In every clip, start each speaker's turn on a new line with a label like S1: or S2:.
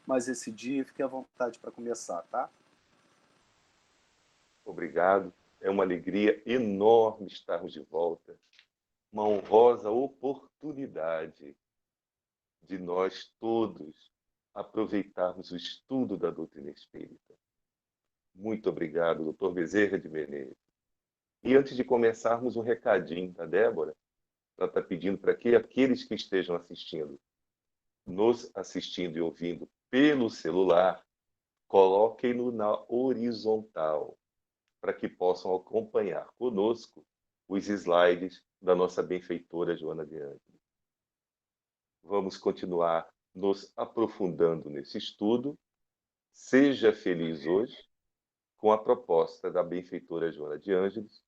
S1: mais esse dia. Fique à vontade para começar, tá?
S2: Obrigado. É uma alegria enorme estarmos de volta. Uma honrosa oportunidade de nós todos aproveitarmos o estudo da doutrina espírita. Muito obrigado, doutor Bezerra de Menezes. E antes de começarmos, um recadinho da Débora. Ela está pedindo para que aqueles que estejam assistindo, nos assistindo e ouvindo pelo celular, coloquem-no na horizontal, para que possam acompanhar conosco os slides da nossa benfeitora Joana de Ângeles. Vamos continuar nos aprofundando nesse estudo. Seja feliz hoje com a proposta da benfeitora Joana de Ângeles,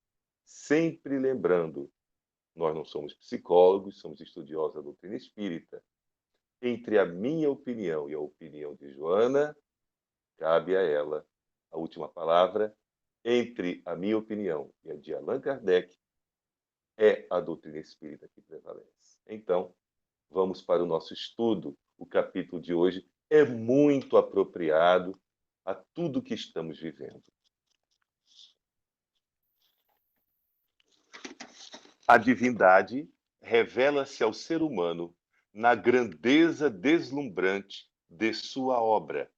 S2: sempre lembrando, nós não somos psicólogos, somos estudiosos da doutrina espírita. Entre a minha opinião e a opinião de Joana, cabe a ela a última palavra. Entre a minha opinião e a de Allan Kardec, é a doutrina espírita que prevalece. Então, vamos para o nosso estudo. O capítulo de hoje é muito apropriado a tudo que estamos vivendo. A divindade revela-se ao ser humano na grandeza deslumbrante de sua obra.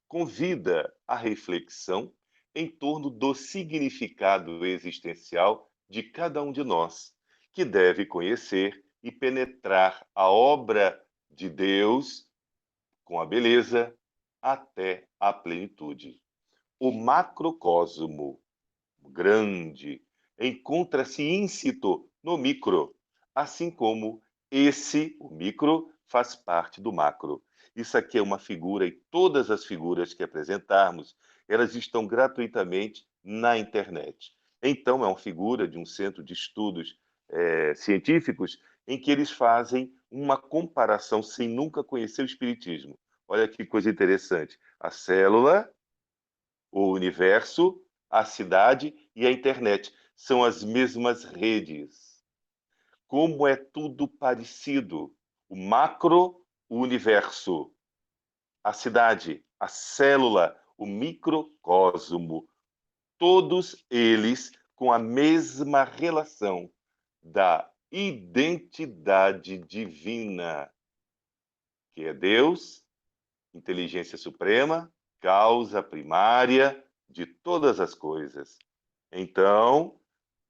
S2: Convida à reflexão em torno do significado existencial de cada um de nós, que deve conhecer e penetrar a obra de Deus com a beleza até a plenitude. O macrocosmo grande encontra-se íncito no micro, assim como o micro, faz parte do macro. Isso aqui é uma figura e todas as figuras que apresentarmos, elas estão gratuitamente na internet. Então, é uma figura de um centro de estudos científicos em que eles fazem uma comparação sem nunca conhecer o espiritismo. Olha que coisa interessante. A célula, o universo, a cidade e a internet são as mesmas redes. Como é tudo parecido. O macro, o universo, a cidade, a célula, o microcosmo, todos eles com a mesma relação da identidade divina, que é Deus, inteligência suprema, causa primária de todas as coisas. Então,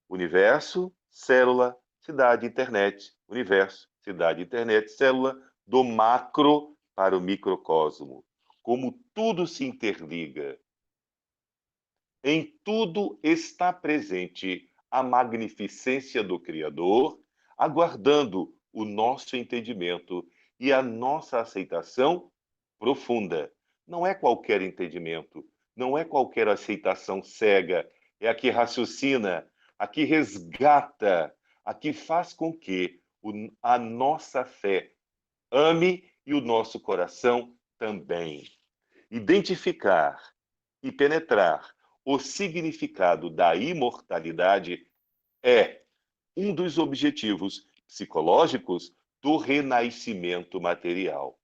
S2: universo, célula, cidade, internet, universo, cidade, internet, célula, do macro para o microcosmo. Como tudo se interliga. Em tudo está presente a magnificência do Criador, aguardando o nosso entendimento e a nossa aceitação profunda. Não é qualquer entendimento, não é qualquer aceitação cega, é a que raciocina, a que resgata, a que faz com que a nossa fé ame e o nosso coração também. Identificar e penetrar o significado da imortalidade é um dos objetivos psicológicos do renascimento material.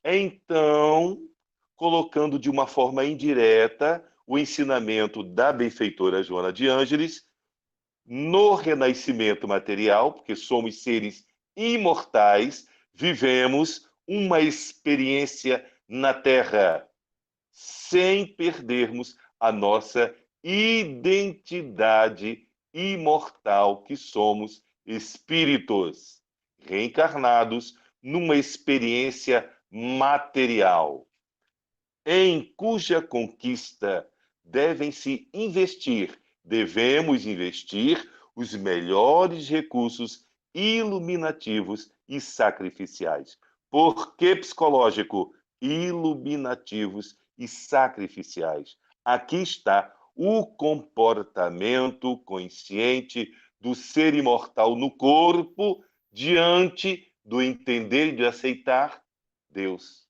S2: Então, colocando de uma forma indireta o ensinamento da benfeitora Joana de Ângeles, no renascimento material, porque somos seres imortais, vivemos uma experiência na Terra, sem perdermos a nossa identidade imortal, que somos espíritos reencarnados numa experiência material, em cuja conquista devemos investir os melhores recursos iluminativos e sacrificiais. Por que psicológico? Iluminativos e sacrificiais. Aqui está o comportamento consciente do ser imortal no corpo diante do entender e de aceitar Deus.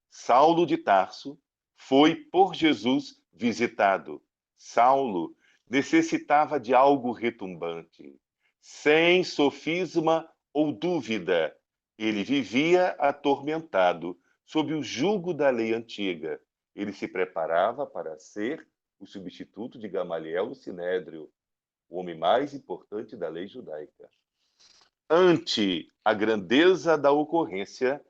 S2: Saulo de Tarso foi por Jesus visitado. Saulo necessitava de algo retumbante, sem sofisma ou dúvida. Ele vivia atormentado sob o jugo da lei antiga. Ele se preparava para ser o substituto de Gamaliel no Sinédrio, o homem mais importante da lei judaica. Ante a grandeza da ocorrência,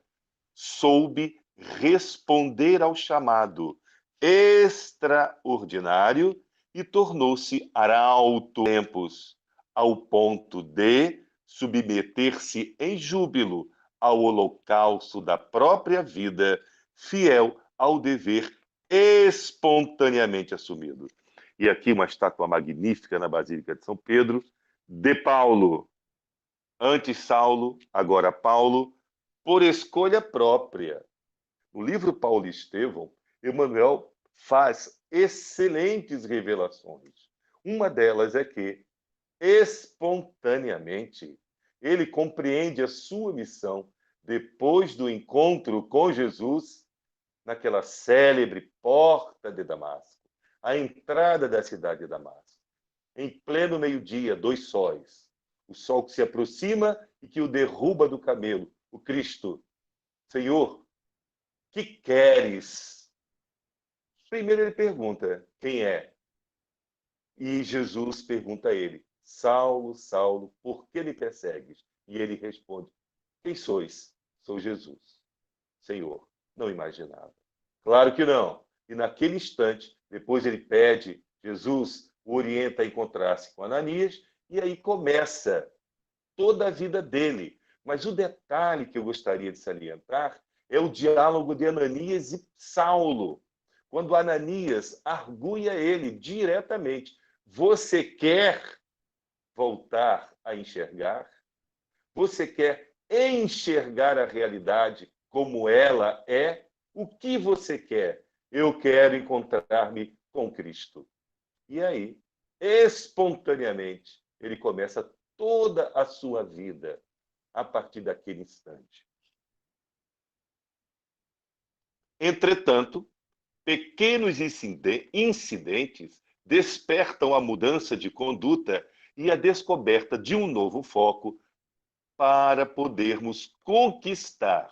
S2: soube responder ao chamado extraordinário e tornou-se arauto tempos, ao ponto de submeter-se em júbilo ao holocausto da própria vida, fiel ao dever espontaneamente assumido. E aqui uma estátua magnífica na Basílica de São Pedro, de Paulo. Antes Saulo, agora Paulo, por escolha própria. No livro Paulo e Estevão, Emmanuel faz excelentes revelações. Uma delas é que, espontaneamente, ele compreende a sua missão depois do encontro com Jesus naquela célebre porta de Damasco, a entrada da cidade de Damasco. Em pleno meio-dia, 2 sóis. O sol que se aproxima e que o derruba do camelo. O Cristo. Senhor, que queres? Primeiro ele pergunta, quem é? E Jesus pergunta a ele, Saulo, Saulo, por que me persegues? E ele responde, quem sois? Sou Jesus. Senhor, não imaginava. Claro que não. E naquele instante, depois ele pede, Jesus o orienta a encontrar-se com Ananias, e aí começa toda a vida dele. Mas o detalhe que eu gostaria de salientar é o diálogo de Ananias e Saulo. Quando Ananias arguia ele diretamente, você quer voltar a enxergar? Você quer enxergar a realidade como ela é? O que você quer? Eu quero encontrar-me com Cristo. E aí, espontaneamente, ele começa toda a sua vida a partir daquele instante. Entretanto, pequenos incidentes despertam a mudança de conduta e a descoberta de um novo foco para podermos conquistar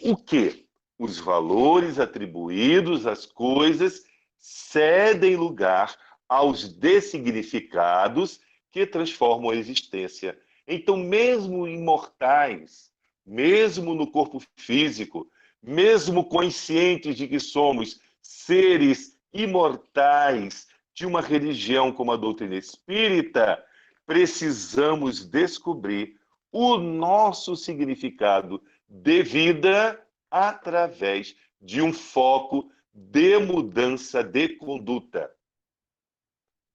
S2: o quê? Os valores atribuídos às coisas cedem lugar aos dessignificados que transformam a existência. Então, mesmo imortais, mesmo no corpo físico, mesmo conscientes de que somos seres imortais de uma religião como a doutrina espírita, precisamos descobrir o nosso significado de vida através de um foco de mudança de conduta.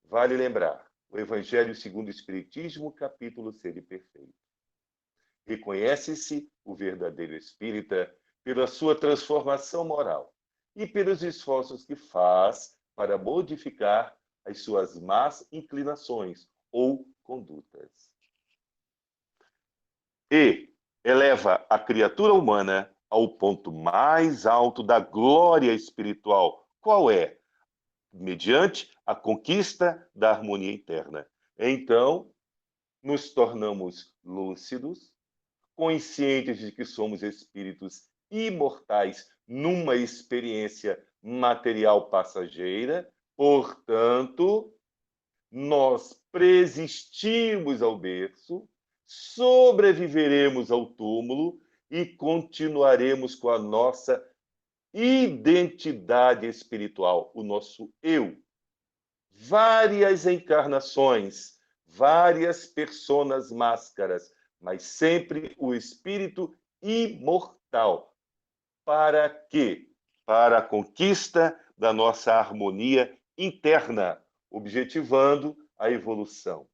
S2: Vale lembrar, o Evangelho segundo o Espiritismo, capítulo Ser e Perfeito. Reconhece-se o verdadeiro espírita pela sua transformação moral e pelos esforços que faz para modificar as suas más inclinações ou condutas. E eleva a criatura humana ao ponto mais alto da glória espiritual. Qual é? Mediante a conquista da harmonia interna. Então, nos tornamos lúcidos, conscientes de que somos espíritos imortais numa experiência material passageira, portanto, nós presistimos ao berço, sobreviveremos ao túmulo e continuaremos com a nossa identidade espiritual, o nosso eu. Várias encarnações, várias personas máscaras, mas sempre o espírito imortal. Para quê? Para a conquista da nossa harmonia interna, objetivando a evolução.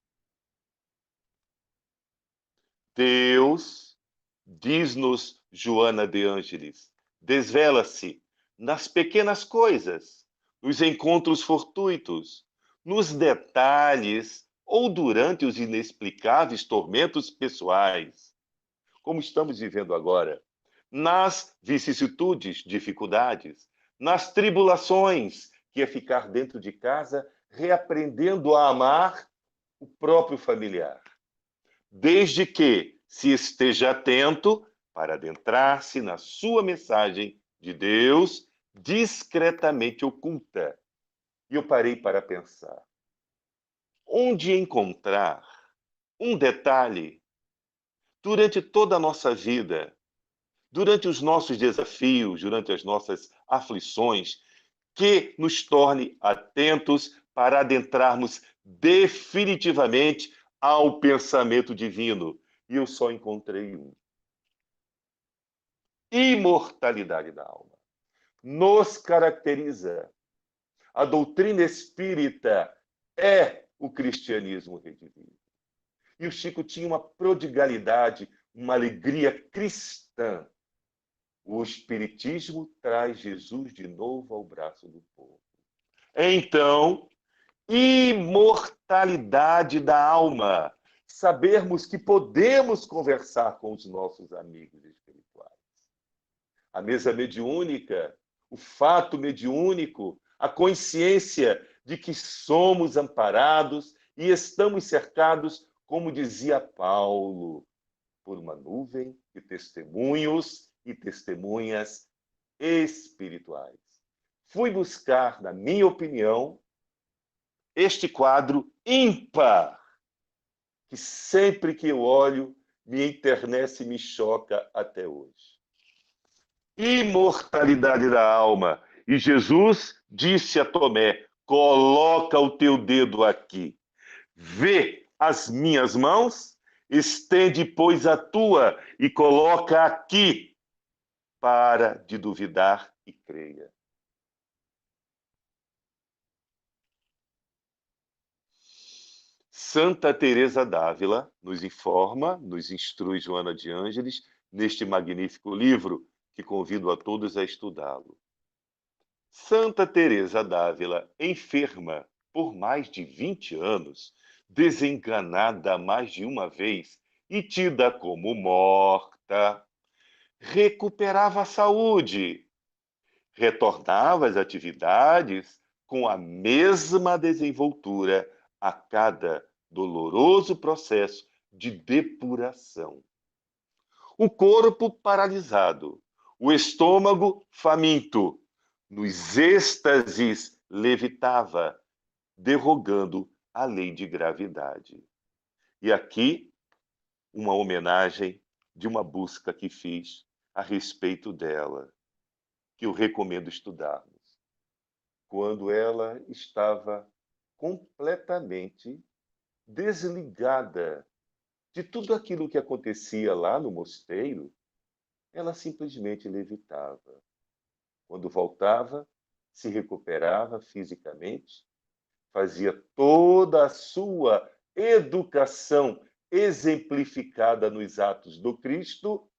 S2: Deus, diz-nos Joana de Ângeles, desvela-se nas pequenas coisas, nos encontros fortuitos, nos detalhes ou durante os inexplicáveis tormentos pessoais, como estamos vivendo agora, nas vicissitudes, dificuldades, nas tribulações, que é ficar dentro de casa reaprendendo a amar o próprio familiar. Desde que se esteja atento para adentrar-se na sua mensagem de Deus discretamente oculta. E eu parei para pensar. Onde encontrar um detalhe durante toda a nossa vida, durante os nossos desafios, durante as nossas aflições, que nos torne atentos para adentrarmos definitivamente ao pensamento divino? E eu só encontrei um: imortalidade da alma. Nos caracteriza. A doutrina espírita é o cristianismo redivivo. E o Chico tinha uma prodigalidade, uma alegria cristã. O Espiritismo traz Jesus de novo ao braço do povo. Então, imortalidade da alma. Sabermos que podemos conversar com os nossos amigos espirituais. A mesa mediúnica, o fato mediúnico, a consciência de que somos amparados e estamos cercados, como dizia Paulo, por uma nuvem de testemunhos e testemunhas espirituais. Fui buscar, na minha opinião, este quadro ímpar, que sempre que eu olho, me enternece e me choca até hoje. Imortalidade da alma. E Jesus disse a Tomé: coloca o teu dedo aqui. Vê as minhas mãos, estende, pois, a tua e coloca aqui. Para de duvidar e creia. Santa Teresa d'Ávila nos informa, nos instrui Joana de Ângeles, neste magnífico livro, que convido a todos a estudá-lo. Santa Teresa d'Ávila, enferma por mais de 20 anos, desenganada mais de uma vez e tida como morta, recuperava a saúde, retornava às atividades com a mesma desenvoltura a cada doloroso processo de depuração. O corpo paralisado, o estômago faminto, nos êxtases levitava, derrogando a lei de gravidade. E aqui, uma homenagem de uma busca que fiz a respeito dela, que eu recomendo estudarmos. Quando ela estava completamente desligada de tudo aquilo que acontecia lá no mosteiro, ela simplesmente levitava. Quando voltava, se recuperava fisicamente, fazia toda a sua educação exemplificada nos atos do Cristo,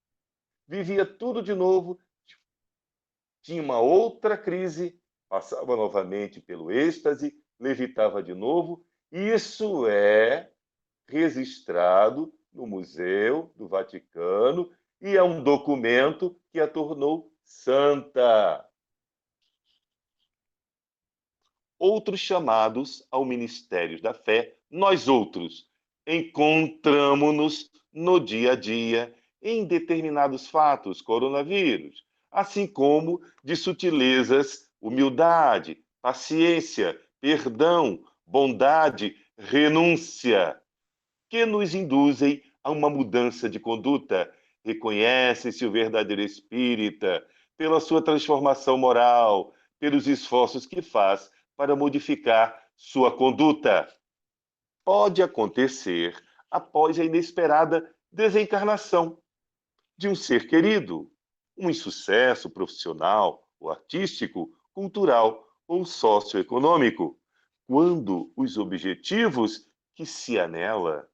S2: vivia tudo de novo, tinha uma outra crise, passava novamente pelo êxtase, levitava de novo. Isso é registrado no Museu do Vaticano e é um documento que a tornou santa. Outros chamados ao ministério da fé, nós outros encontramos-nos no dia a dia em determinados fatos, coronavírus, assim como de sutilezas, humildade, paciência, perdão, bondade, renúncia, que nos induzem a uma mudança de conduta. Reconhece-se o verdadeiro espírita pela sua transformação moral, pelos esforços que faz para modificar sua conduta. Pode acontecer após a inesperada desencarnação de um ser querido, um insucesso profissional ou artístico, cultural ou socioeconômico, quando os objetivos que se anela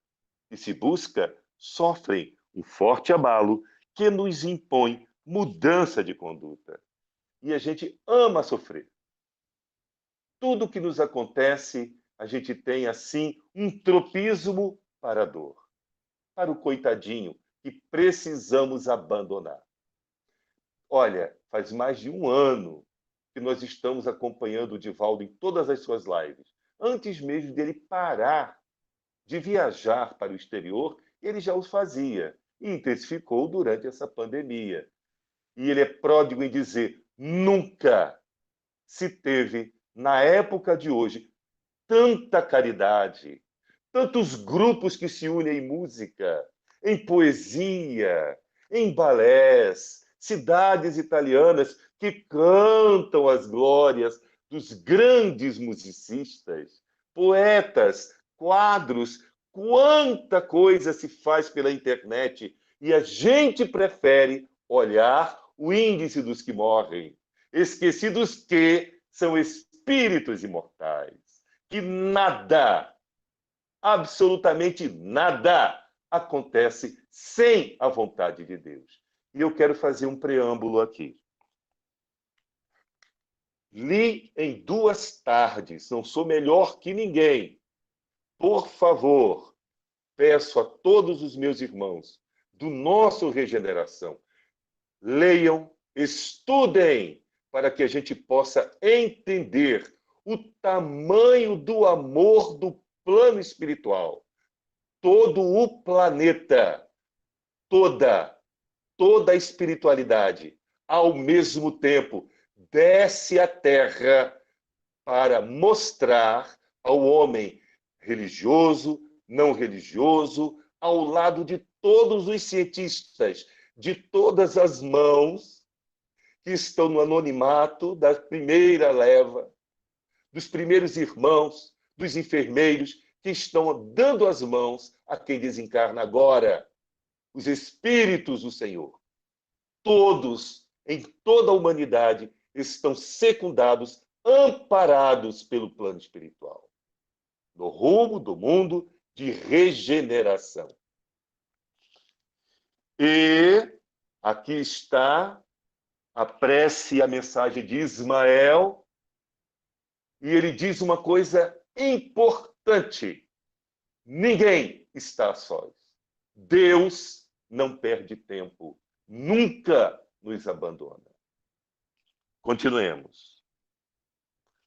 S2: e se busca sofrem um forte abalo que nos impõe mudança de conduta. E a gente ama sofrer. Tudo que nos acontece, a gente tem, assim, um tropismo para a dor, para o coitadinho que precisamos abandonar. Olha, faz mais de um ano que nós estamos acompanhando o Divaldo em todas as suas lives. Antes mesmo dele parar de viajar para o exterior, ele já o fazia. intensificou durante essa pandemia. E ele é pródigo em dizer: nunca se teve, na época de hoje, tanta caridade, tantos grupos que se unem em música, em poesia, em balés, cidades italianas que cantam as glórias dos grandes musicistas, poetas, quadros, quanta coisa se faz pela internet e a gente prefere olhar o índice dos que morrem, esquecidos que são espíritos imortais, que nada, absolutamente nada, acontece sem a vontade de Deus. E eu quero fazer um preâmbulo aqui. Li em 2 tardes, não sou melhor que ninguém. Por favor, peço a todos os meus irmãos do nosso Regeneração, leiam, estudem, para que a gente possa entender o tamanho do amor do plano espiritual. Todo o planeta, toda a espiritualidade, ao mesmo tempo, desce à Terra para mostrar ao homem religioso, não religioso, ao lado de todos os cientistas, de todas as mãos que estão no anonimato da primeira leva, dos primeiros irmãos, dos enfermeiros que estão dando as mãos a quem desencarna agora, os espíritos do Senhor. Todos, em toda a humanidade, estão secundados, amparados pelo plano espiritual, no rumo do mundo de regeneração. E aqui está a prece e a mensagem de Ismael, e ele diz uma coisa importante: ninguém está a sós. Deus não perde tempo, nunca nos abandona. Continuemos.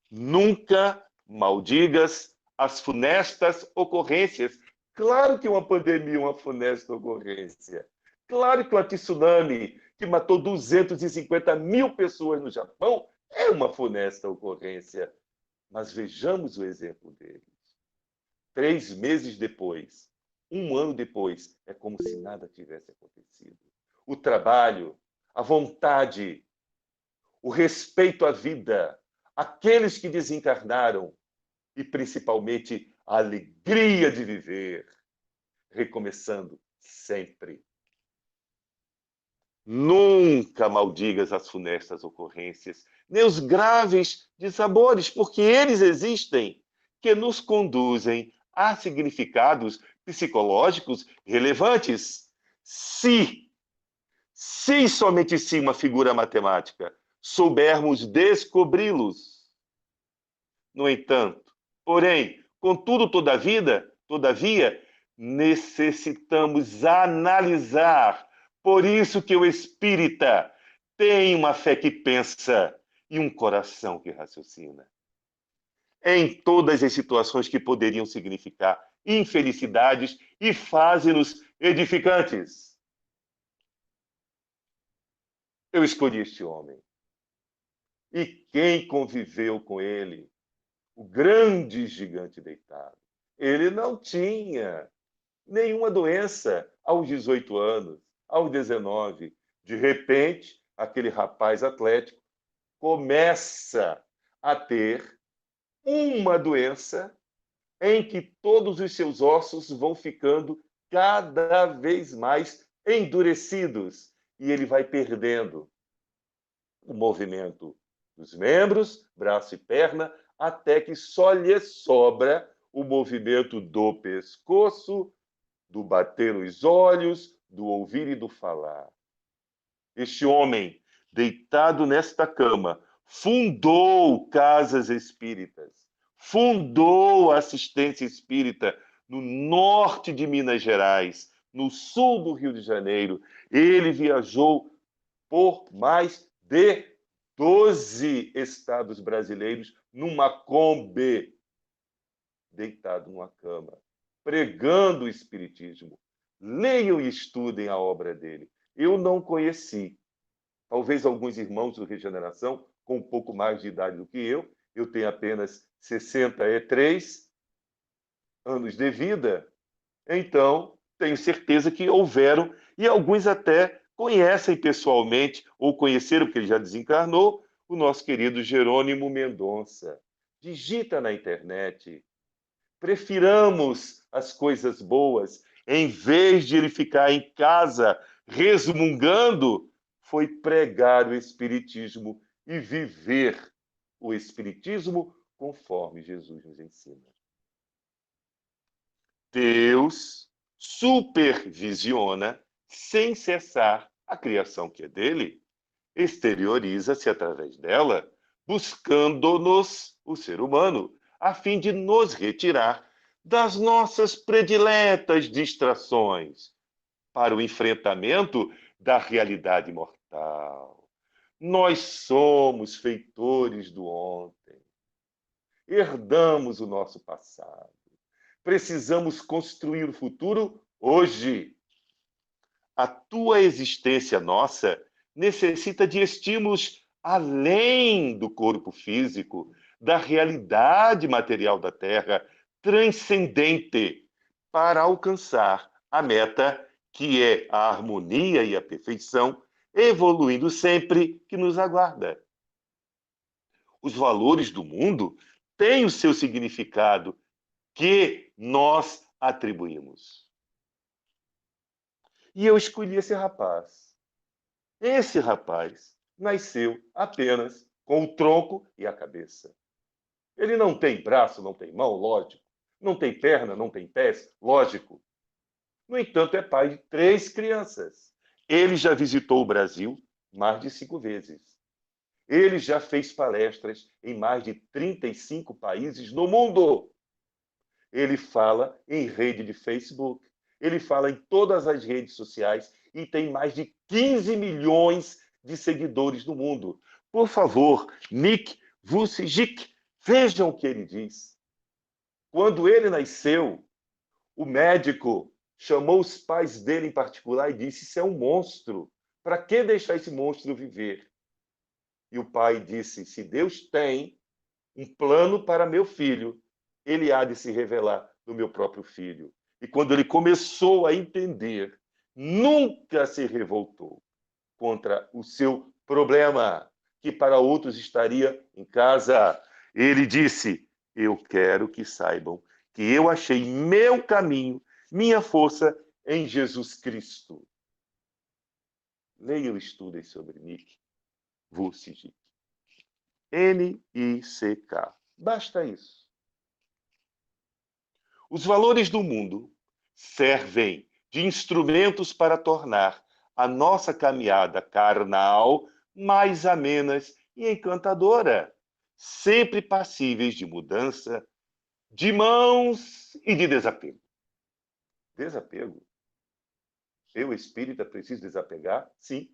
S2: Nunca maldigas as funestas ocorrências. Claro que uma pandemia é uma funesta ocorrência. Claro que um tsunami que matou 250 mil pessoas no Japão é uma funesta ocorrência. Mas vejamos o exemplo deles. 3 meses depois, 1 ano depois, é como se nada tivesse acontecido. O trabalho, a vontade, o respeito à vida, aqueles que desencarnaram e, principalmente, a alegria de viver, recomeçando sempre. Nunca maldigas as funestas ocorrências, nem os graves dissabores, porque eles existem, que nos conduzem a significados psicológicos relevantes. Se somente se uma figura matemática soubermos descobri-los. No entanto, porém, contudo, todavia, necessitamos analisar. Por isso que o espírita tem uma fé que pensa e um coração que raciocina. Em todas as situações que poderiam significar infelicidades e fazem-nos edificantes. Eu escolhi este homem. E quem conviveu com ele? O grande gigante deitado. Ele não tinha nenhuma doença aos 18 anos, aos 19. De repente, aquele rapaz atlético começa a ter uma doença em que todos os seus ossos vão ficando cada vez mais endurecidos e ele vai perdendo o movimento dos membros, braço e perna, até que só lhe sobra o movimento do pescoço, do bater os olhos, do ouvir e do falar. Este homem, deitado nesta cama, fundou casas espíritas, fundou a assistência espírita no norte de Minas Gerais, no sul do Rio de Janeiro. Ele viajou por mais de 12 estados brasileiros numa Kombi, deitado numa cama, pregando o espiritismo, Leiam e estudem a obra dele. Eu não conheci. Talvez alguns irmãos do Regeneração, com um pouco mais de idade do que eu tenho apenas 63 anos de vida, então tenho certeza que houveram, e alguns até conhecem pessoalmente, ou conheceram, porque ele já desencarnou, o nosso querido Jerônimo Mendonça. Digita na internet. Prefiramos as coisas boas, em vez de ele ficar em casa resmungando, foi pregar o Espiritismo e viver o Espiritismo conforme Jesus nos ensina. Deus supervisiona sem cessar a criação que é dele, exterioriza-se através dela, buscando-nos, o ser humano, a fim de nos retirar das nossas prediletas distrações para o enfrentamento da realidade mortal. Nós somos feitores do ontem, herdamos o nosso passado. Precisamos construir o futuro hoje. A tua existência nossa necessita de estímulos além do corpo físico, da realidade material da Terra, transcendente, para alcançar a meta que é a harmonia e a perfeição, evoluindo sempre, que nos aguarda. Os valores do mundo têm o seu significado que nós atribuímos. E eu escolhi esse rapaz. Esse rapaz nasceu apenas com o tronco e a cabeça. Ele não tem braço, não tem mão, lógico. Não tem perna, não tem pés, lógico. No entanto, é pai de 3 crianças. Ele já visitou o Brasil mais de 5 vezes. Ele já fez palestras em mais de 35 países no mundo. Ele fala em rede de Facebook, ele fala em todas as redes sociais e tem mais de 15 milhões de seguidores no mundo. Por favor, Nick Vujicic, vejam o que ele diz. Quando ele nasceu, o médico chamou os pais dele em particular e disse: "Isso é um monstro. Para que deixar esse monstro viver?" E o pai disse: "Se Deus tem um plano para meu filho, ele há de se revelar no meu próprio filho." E quando ele começou a entender, nunca se revoltou contra o seu problema, que para outros estaria em casa. Ele disse: "Eu quero que saibam que eu achei meu caminho, minha força em Jesus Cristo." Leiam e estudem sobre Nick Vujicic. N-I-C-K. Basta isso. Os valores do mundo servem de instrumentos para tornar a nossa caminhada carnal mais amenas e encantadora, sempre passíveis de mudança, de mãos e de desapego. Desapego? Eu, espírita, preciso desapegar? Sim,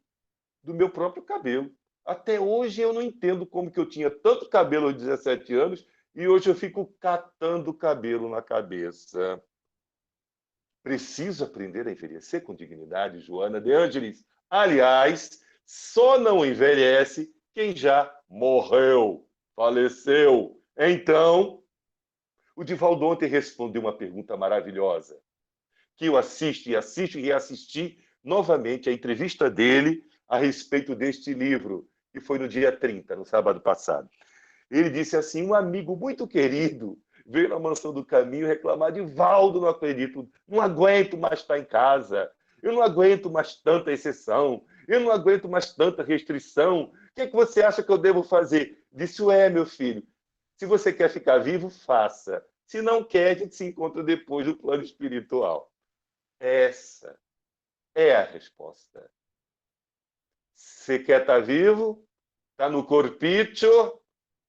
S2: do meu próprio cabelo. Até hoje eu não entendo como que eu tinha tanto cabelo aos 17 anos e hoje eu fico catando cabelo na cabeça. Preciso aprender a envelhecer com dignidade, Joana de Ângeles. Aliás, só não envelhece quem já morreu, faleceu. Então, o Divaldo ontem respondeu uma pergunta maravilhosa, que eu assisto e reassisti novamente a entrevista dele a respeito deste livro, que foi no dia 30, no sábado passado. Ele disse assim: um amigo muito querido veio na Mansão do Caminho reclamar de Valdo, não acredito, não aguento mais estar em casa, eu não aguento mais tanta exceção, eu não aguento mais tanta restrição, o que é que você acha que eu devo fazer? Disse: meu filho, se você quer ficar vivo, faça. Se não quer, a gente se encontra depois no plano espiritual. Essa é a resposta. Você quer estar vivo? Está no corpício,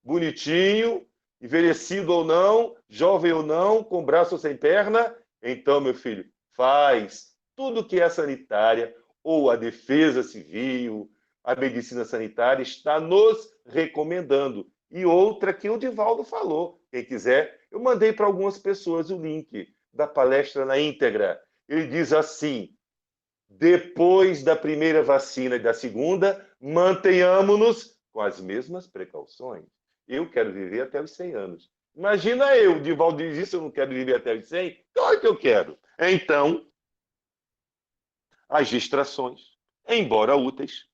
S2: bonitinho, envelhecido ou não, jovem ou não, com braço ou sem perna? Então, meu filho, faz tudo que é sanitária ou a defesa civil, a medicina sanitária está nos recomendando. E outra que o Divaldo falou. Quem quiser, eu mandei para algumas pessoas o link da palestra na íntegra. ele diz assim: depois da primeira vacina e da segunda, mantenhamos-nos com as mesmas precauções. Eu quero viver até os 100 anos. Imagina eu, Divaldo diz isso, eu não quero viver até os 100? Claro que eu quero. Então, as distrações, embora úteis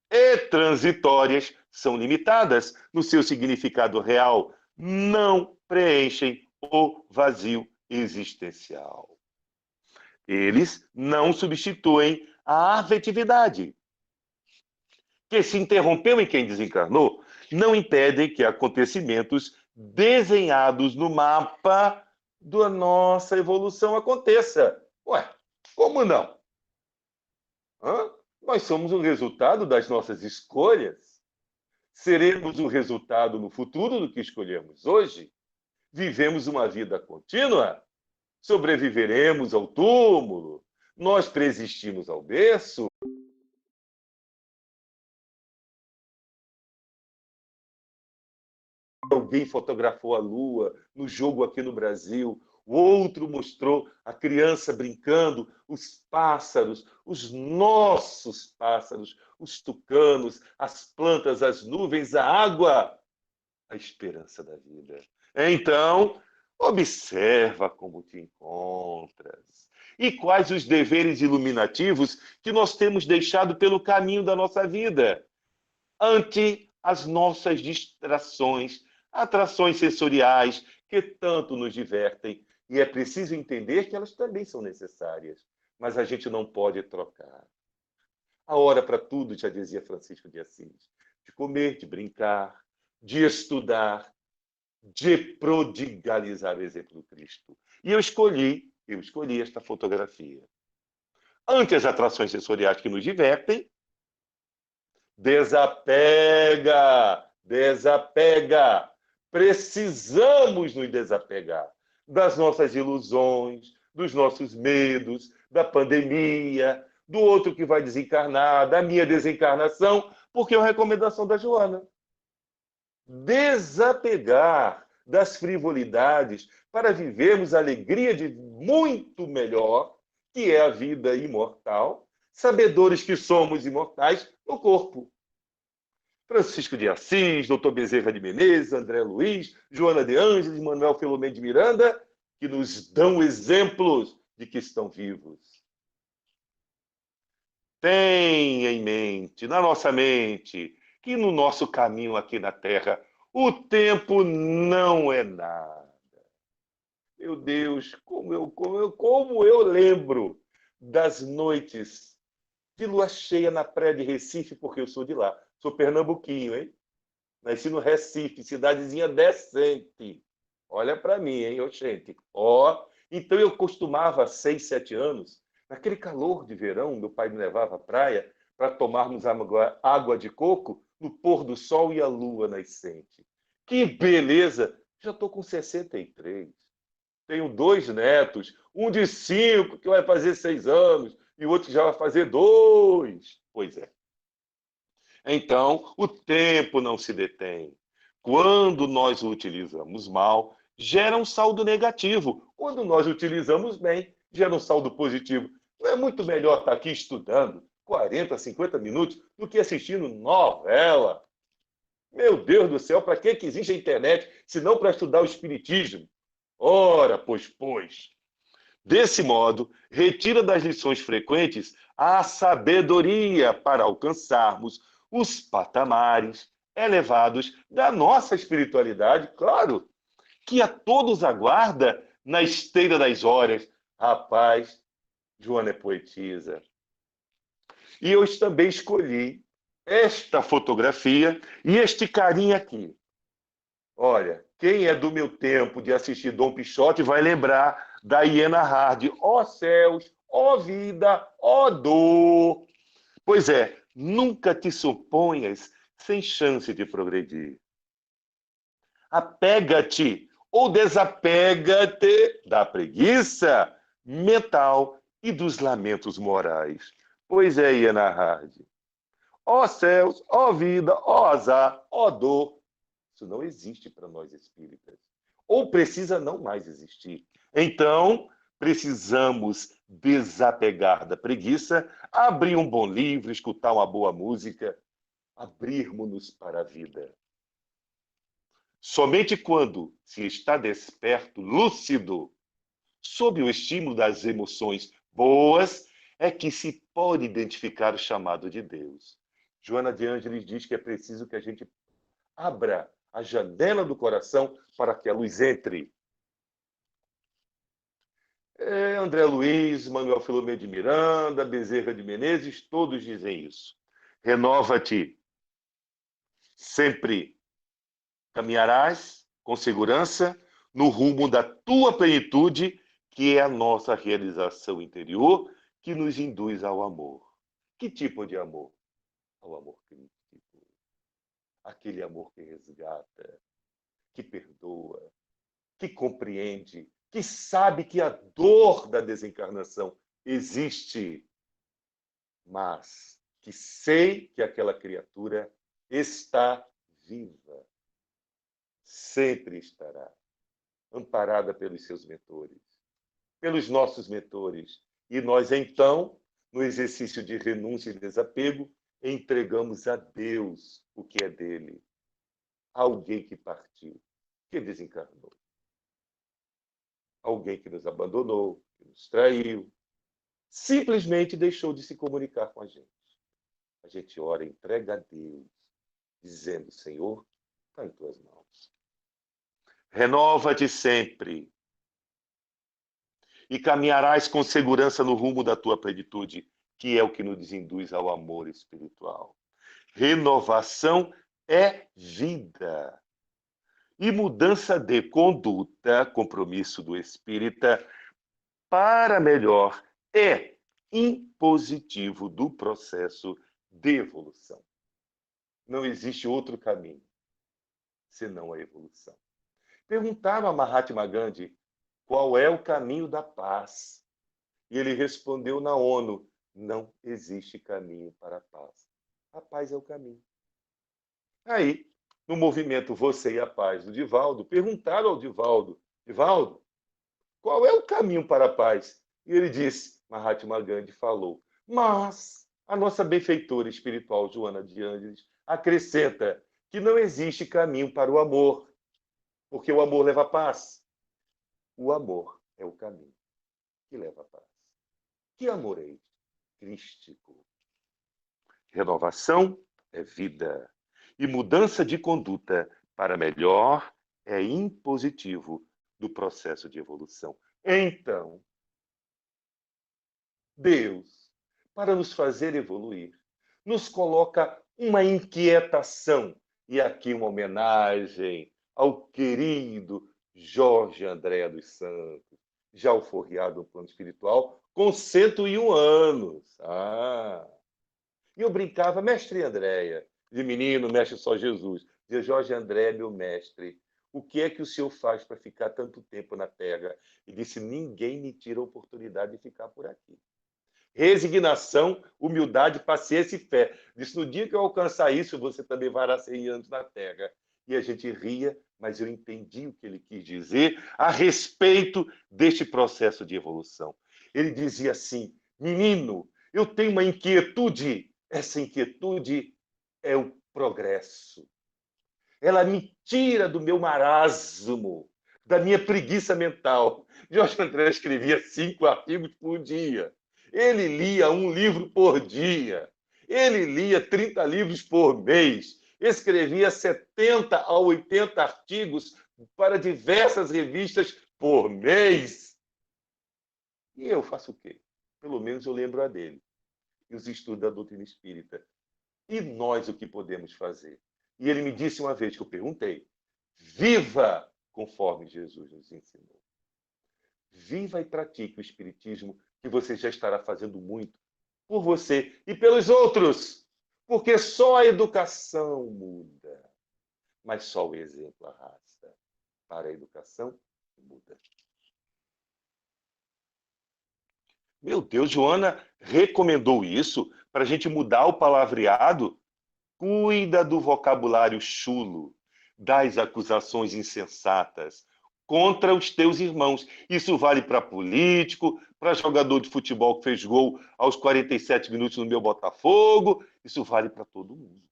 S2: e transitórias, são limitadas no seu significado real, não preenchem o vazio existencial. Eles não substituem a afetividade, que se interrompeu em quem desencarnou, não impedem que acontecimentos desenhados no mapa da nossa evolução aconteça. Ué, como não? Hã? Nós somos o resultado das nossas escolhas. Seremos o resultado no futuro do que escolhemos hoje. Vivemos uma vida contínua. Sobreviveremos ao túmulo. Nós preexistimos ao berço. Alguém fotografou a lua no jogo aqui no Brasil. O outro mostrou a criança brincando, os pássaros, os nossos pássaros, os tucanos, as plantas, as nuvens, a água, a esperança da vida. Então, observa como te encontras e quais os deveres iluminativos que nós temos deixado pelo caminho da nossa vida, ante as nossas distrações, atrações sensoriais que tanto nos divertem. E é preciso entender que elas também são necessárias, mas a gente não pode trocar. A hora para tudo, já dizia Francisco de Assis, de comer, de brincar, de estudar, de prodigalizar o exemplo do Cristo. E eu escolhi esta fotografia. Ante as atrações sensoriais que nos divertem, desapega, desapega. Precisamos nos desapegar das nossas ilusões, dos nossos medos, da pandemia, do outro que vai desencarnar, da minha desencarnação, porque é uma recomendação da Joana. Desapegar das frivolidades para vivermos a alegria de muito melhor, que é a vida imortal, sabedores que somos imortais no corpo. Francisco de Assis, Dr. Bezerra de Menezes, André Luiz, Joana de Ângeles, Manuel Filomeno de Miranda, que nos dão exemplos de que estão vivos. Tenha em mente, na nossa mente, que no nosso caminho aqui na Terra, o tempo não é nada. Meu Deus, como eu lembro das noites de lua cheia na praia de Recife, porque eu sou de lá. Sou pernambuquinho, hein? Nasci no Recife, cidadezinha decente. Olha para mim, hein, oxente. Ó, então eu costumava, 6, 7 anos, naquele calor de verão, meu pai me levava à praia para tomarmos água de coco no pôr do sol e a lua nascente. Que beleza! Já estou com 63. Tenho 2 netos, um de 5, que vai fazer 6 anos, e o outro já vai fazer 2. Pois é. Então, o tempo não se detém. Quando nós o utilizamos mal, gera um saldo negativo. Quando nós o utilizamos bem, gera um saldo positivo. Não é muito melhor estar aqui estudando 40, 50 minutos do que assistindo novela? Meu Deus do céu, para que existe a internet se não para estudar o espiritismo? Ora, pois. Desse modo, retira das lições frequentes a sabedoria para alcançarmos os patamares elevados da nossa espiritualidade, claro, que a todos aguarda na esteira das horas. Rapaz, Joana é poetisa. E eu também escolhi esta fotografia e este carinha aqui. Olha, quem é do meu tempo de assistir Dom Quixote vai lembrar da Iena Hard. Ó céus, ó vida, ó dor. Pois é, nunca te suponhas sem chance de progredir. Apega-te ou desapega-te da preguiça mental e dos lamentos morais. Pois é, Iena Hard. Ó céus, ó vida, ó azar, ó dor. Isso não existe para nós espíritas. Ou precisa não mais existir. Então, Precisamos desapegar da preguiça, abrir um bom livro, escutar uma boa música, abrirmos-nos para a vida. Somente quando se está desperto, lúcido, sob o estímulo das emoções boas, é que se pode identificar o chamado de Deus. Joana de Ângeles diz que é preciso que a gente abra a janela do coração para que a luz entre. André Luiz, Manuel Filomeno de Miranda, Bezerra de Menezes, todos dizem isso. Renova-te. Sempre caminharás com segurança no rumo da tua plenitude, que é a nossa realização interior, que nos induz ao amor. Que tipo de amor? Ao amor crítico. Aquele amor que resgata, que perdoa, que compreende, que sabe que a dor da desencarnação existe, mas que sei que aquela criatura está viva. Sempre estará, amparada pelos seus mentores, pelos nossos mentores. E nós, então, no exercício de renúncia e desapego, entregamos a Deus o que é dele. Alguém que partiu, que desencarnou. Alguém que nos abandonou, que nos traiu, simplesmente deixou de se comunicar com a gente. A gente ora, entrega a Deus, dizendo, Senhor, está em tuas mãos. Renova-te sempre e caminharás com segurança no rumo da tua plenitude, que é o que nos induz ao amor espiritual. Renovação é vida. E mudança de conduta, compromisso do espírita, para melhor, é impositivo do processo de evolução. Não existe outro caminho senão a evolução. Perguntaram a Mahatma Gandhi qual é o caminho da paz. E ele respondeu na ONU, não existe caminho para a paz. A paz é o caminho. Aí, no movimento Você e a Paz do Divaldo, perguntaram ao Divaldo, Divaldo, qual é o caminho para a paz? E ele disse, Mahatma Gandhi falou, mas a nossa benfeitora espiritual, Joana de Ângeles, acrescenta que não existe caminho para o amor, porque o amor leva a paz. O amor é o caminho que leva a paz. Que amor é este? Crístico. Renovação é vida. E mudança de conduta para melhor é impositivo do processo de evolução. Então, Deus, para nos fazer evoluir, nos coloca uma inquietação. E aqui uma homenagem ao querido Jorge André dos Santos, já alforriado no plano espiritual, com 101 anos. E eu brincava, mestre Andréia, de menino, mestre só Jesus. Dizia, Jorge André, meu mestre, o que é que o senhor faz para ficar tanto tempo na Terra? E disse, ninguém me tira a oportunidade de ficar por aqui. Resignação, humildade, paciência e fé. Disse, no dia que eu alcançar isso, você também vará 100 anos na Terra. E a gente ria, mas eu entendi o que ele quis dizer a respeito deste processo de evolução. Ele dizia assim, menino, eu tenho uma inquietude. Essa inquietude é o progresso. Ela me tira do meu marasmo, da minha preguiça mental. Jorge André escrevia 5 artigos por dia. Ele lia um livro por dia. Ele lia 30 livros por mês. Escrevia 70 a 80 artigos para diversas revistas por mês. E eu faço o quê? Pelo menos eu lembro a dele. E os estudos da doutrina espírita. E nós o que podemos fazer? E ele me disse uma vez que eu perguntei, viva conforme Jesus nos ensinou. Viva e pratique o espiritismo, que você já estará fazendo muito por você e pelos outros. Porque só a educação muda, mas só o exemplo arrasta. Para a educação, muda. Meu Deus, Joana recomendou isso para a gente mudar o palavreado. Cuida do vocabulário chulo, das acusações insensatas. contra os teus irmãos. Isso vale para político, para jogador de futebol que fez gol aos 47 minutos no meu Botafogo. Isso vale para todo mundo.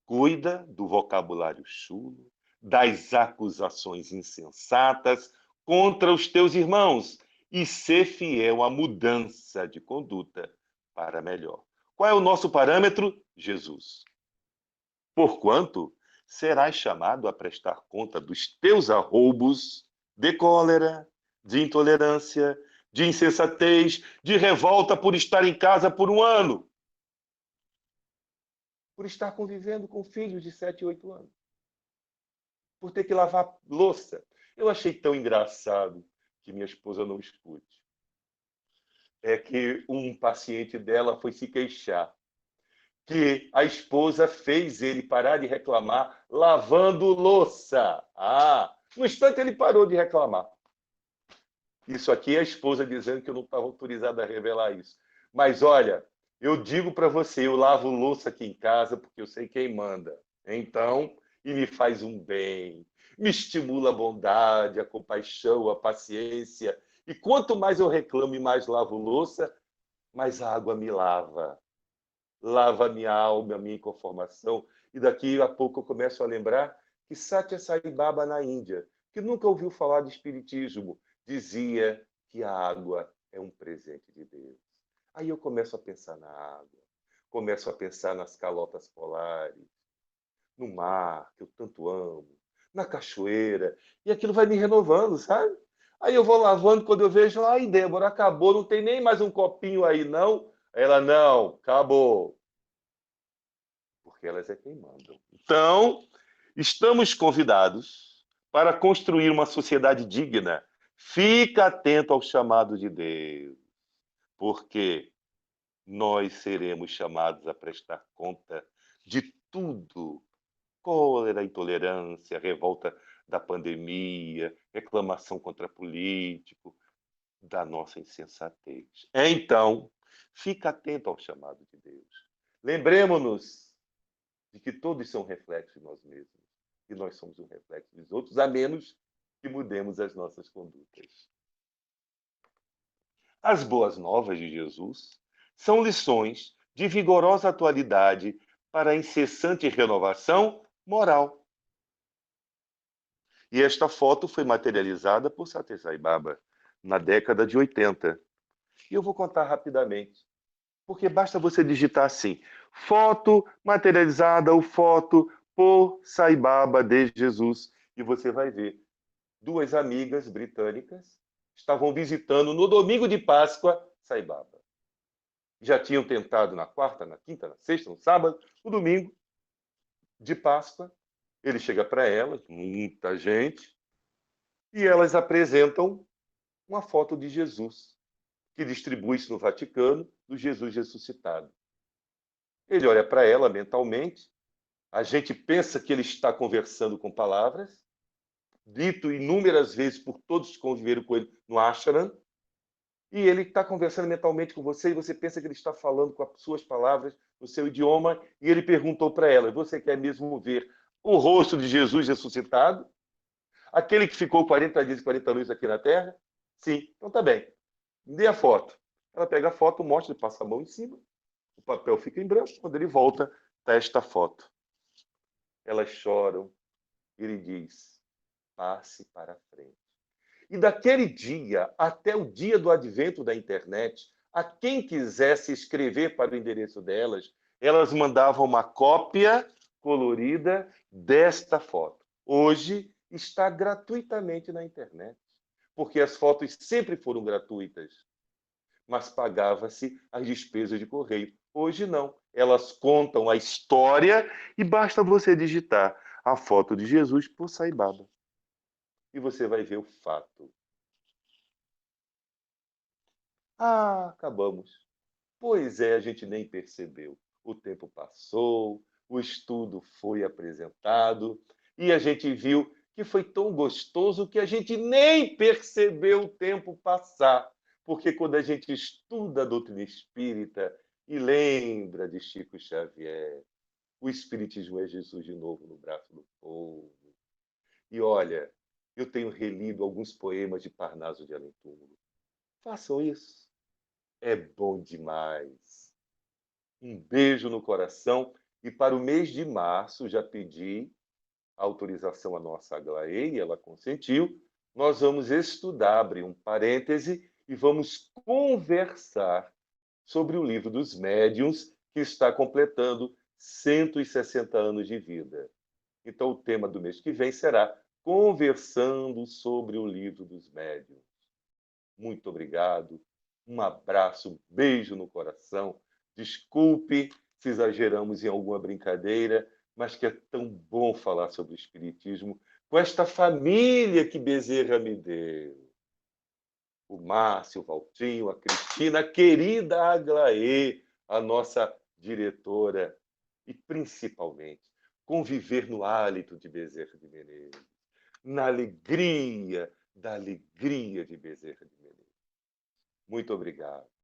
S2: Cuida do vocabulário chulo, das acusações insensatas contra os teus irmãos e ser fiel à mudança de conduta para melhor. Qual é o nosso parâmetro? Jesus. Porquanto serás chamado a prestar conta dos teus arroubos de cólera, de intolerância, de insensatez, de revolta por estar em casa por um ano, por estar convivendo com filhos de 7 e 8 anos, por ter que lavar louça. Eu achei tão engraçado que minha esposa não escute. É que um paciente dela foi se queixar que a esposa fez ele parar de reclamar lavando louça. No instante ele parou de reclamar. Isso aqui é a esposa dizendo que eu não estava autorizado a revelar isso. Mas olha, eu digo para você, eu lavo louça aqui em casa porque eu sei quem manda. Então, e me faz um bem, me estimula a bondade, a compaixão, a paciência. E quanto mais eu reclamo e mais lavo louça, mais a água me lava. Lava a minha alma, a minha conformação. E daqui a pouco eu começo a lembrar que Satya Sai Baba, na Índia, que nunca ouviu falar de espiritismo, dizia que a água é um presente de Deus. Aí eu começo a pensar na água, começo a pensar nas calotas polares, no mar, que eu tanto amo, na cachoeira, e aquilo vai me renovando, sabe? Aí eu vou lavando, quando eu vejo, ai, Débora, acabou, não tem nem mais um copinho aí, não? Ela, não, acabou. Porque elas é quem mandam. Então, estamos convidados para construir uma sociedade digna. Fica atento ao chamado de Deus, porque nós seremos chamados a prestar conta de tudo. Cólera, intolerância, revolta da pandemia, reclamação contra político, da nossa insensatez. Então, fica atento ao chamado de Deus. Lembremos-nos de que todos são reflexos de nós mesmos. E nós somos um reflexo dos outros, a menos que mudemos as nossas condutas. As boas novas de Jesus são lições de vigorosa atualidade para a incessante renovação moral. E esta foto foi materializada por Satya Sai Baba na década de 80. E eu vou contar rapidamente, porque basta você digitar assim: foto materializada ou foto por Sai Baba de Jesus, e você vai ver duas amigas britânicas estavam visitando no domingo de Páscoa Sai Baba. Já tinham tentado na quarta, na quinta, na sexta, no sábado, no domingo de Páscoa. Ele chega para elas, muita gente, e elas apresentam uma foto de Jesus, que distribui-se no Vaticano, do Jesus ressuscitado. Ele olha para ela mentalmente, a gente pensa que ele está conversando com palavras, dito inúmeras vezes por todos que conviveram com ele no ashram, e ele está conversando mentalmente com você e você pensa que ele está falando com as suas palavras, no seu idioma, e ele perguntou para ela: você quer mesmo ver o rosto de Jesus ressuscitado? Aquele que ficou 40 dias e 40 noites aqui na Terra? Sim, então tá bem. Me dê a foto. Ela pega a foto, mostra, ele passa a mão em cima, o papel fica em branco, quando ele volta, está esta foto. Elas choram, ele diz: passe para frente. E daquele dia até o dia do advento da internet, a quem quisesse escrever para o endereço delas, elas mandavam uma cópia colorida desta foto. Hoje está gratuitamente na internet, porque as fotos sempre foram gratuitas, mas pagava-se as despesas de correio. Hoje não. Elas contam a história e basta você digitar a foto de Jesus por Sai Baba. E você vai ver o fato. Acabamos. Pois é, a gente nem percebeu. O tempo passou, o estudo foi apresentado e a gente viu que foi tão gostoso que a gente nem percebeu o tempo passar. Porque quando a gente estuda a doutrina espírita e lembra de Chico Xavier, o Espiritismo é Jesus de novo no braço do povo. E olha, eu tenho relido alguns poemas de Parnaso de Além Túmulo. Façam isso. É bom demais. Um beijo no coração. E para o mês de março, já pedi autorização à nossa Aglaé, e ela consentiu. Nós vamos estudar, abrir um parêntese, e vamos conversar sobre o livro dos médiuns, que está completando 160 anos de vida. Então, o tema do mês que vem será Conversando sobre o livro dos médiuns. Muito obrigado, um abraço, um beijo no coração. Desculpe se exageramos em alguma brincadeira, mas que é tão bom falar sobre o Espiritismo com esta família que Bezerra me deu. O Márcio, o Valtinho, a Cristina, a querida Aglaê, a nossa diretora, e principalmente conviver no hálito de Bezerra de Menezes, na alegria da alegria de Bezerra de Menezes. Muito obrigado.